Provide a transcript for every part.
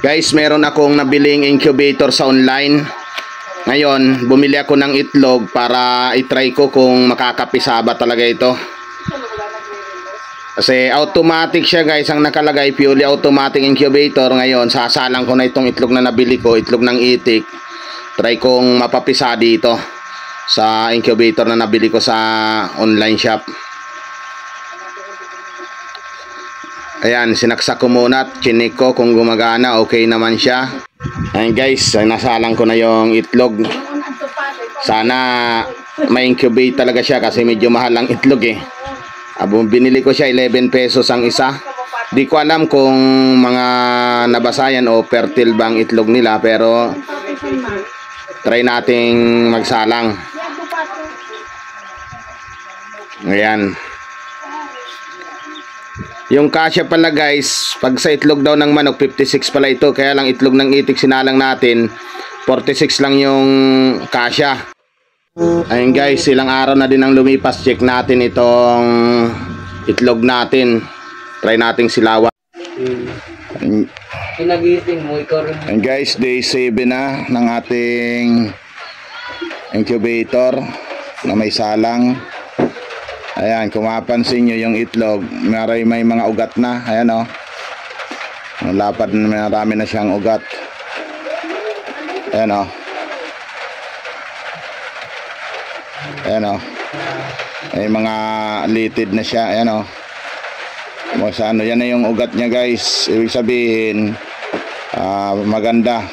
Guys, meron akong nabiling incubator sa online. Ngayon, bumili ako ng itlog para i-try ko kung makakapisa ba talaga ito. Kasi automatic siya guys, ang nakalagay purely automatic incubator. Ngayon, sasalang ko na itong itlog na nabili ko, itlog ng itik. Try kong mapapisa dito sa incubator na nabili ko sa online shop. Ayan, sinaksak ko muna at chinik ko kung gumagana, okay naman siya. Ayan guys, nasalang ko na yung itlog. Sana may incubate talaga siya kasi medyo mahal ang itlog eh. Binili ko siya 11 pesos ang isa. Di ko alam kung mga nabasayan o fertile bang itlog nila, pero try nating magsalang. Ayan. Yung kasya pala guys, pag sa itlog daw ng manok 56 pala ito, kaya lang itlog ng itik sinalang natin 46 lang yung kasya. Ayun guys, ilang araw na din ang lumipas. Check natin itong itlog natin. Try nating silawan. Pinagising mo, ikaw rin. Ayun guys, day 7 na ng ating incubator na may salang. Ayan, kung mapansin nyo yung itlog, may mga ugat na. Ayan o. Lapad, marami na siyang ugat. Ayan o. Ayan o. May mga litid na siya. Ayan o. Sa ano, yan na yung ugat niya guys. Ibig sabihin, maganda.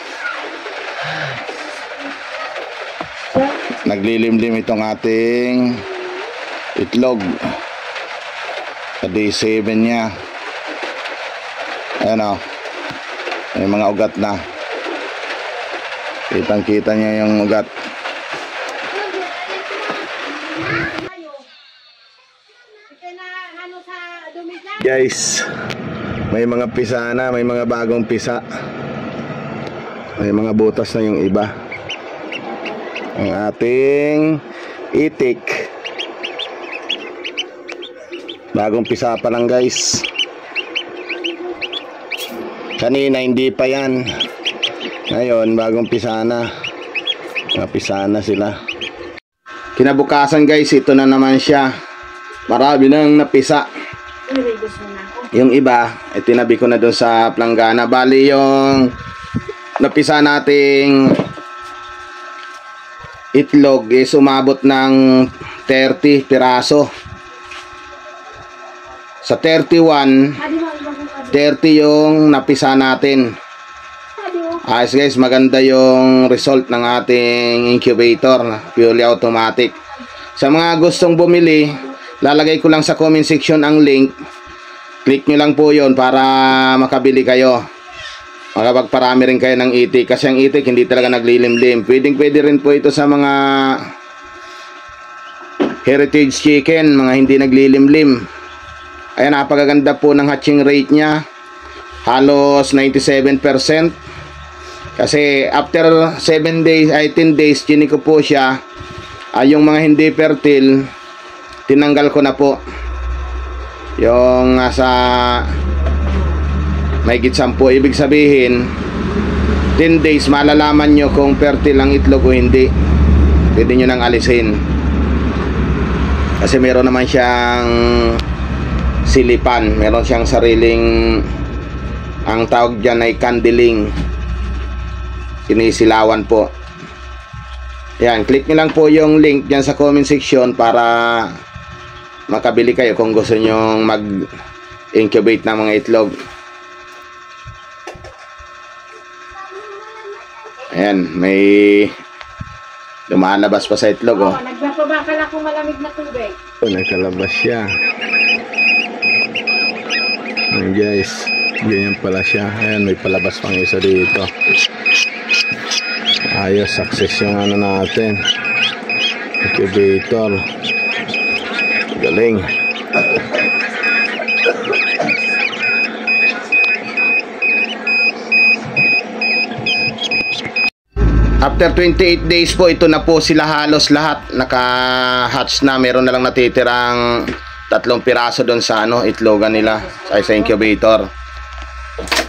Naglilimlim itong ating itlog sa day 7 niya. Ayan o, may mga ugat na, kitang kita niya yung ugat. Guys, may mga pisa na, may mga bagong pisa, may mga butas na yung iba. Ang ating itik bagong pisa pa lang guys. Kanina hindi pa yan. Ngayon bagong pisa na. Napisa na sila. Kinabukasan guys, ito na naman siya. Marami nang napisa. Yung iba, tinabi ko na doon sa planggana. Bali yung napisa nating itlog is umabot ng 30 piraso. Sa 31, 30 yung napisa natin. Ayos guys, maganda yung result ng ating incubator, purely automatic. Sa mga gustong bumili, lalagay ko lang sa comment section ang link. Click nyo lang po yun para makabili kayo. Makapagparami rin kayo ng itik. Kasi ang itik hindi talaga naglilimlim. Pwede rin po ito sa mga heritage chicken, mga hindi naglilimlim. Ayan, napakaganda po ng hatching rate niya. Halos 97%. Kasi after 7 days, 10 days, chinik ko po siya. Yung mga hindi fertile, tinanggal ko na po. Yung nasa mahigit 10. Ibig sabihin, 10 days, malalaman nyo kung fertile ang itlog o hindi. Pwede nyo nang alisin. Kasi meron naman siyang silipan, meron siyang sariling, ang tawag dyan ay candiling, sinisilawan po. Yan, click nyo lang po yung link dyan sa comment section para makabili kayo kung gusto nyong mag incubate ng mga itlog. Ayan, may lumalabas pa sa itlog oh. Nagbabakal ako malamig na tubig. Nagkalabas siya. Ayan guys, ganyan pala siya. Ayan, may palabas pang isa dito. Ayos, success yung ano natin, incubator. Galing. After 28 days po, ito na po sila halos lahat naka-hatch na. Meron na lang natitirang 3 piraso doon sa itlogan nila sa incubator.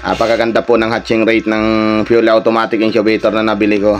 Napakaganda po ng hatching rate ng fully automatic incubator na nabili ko.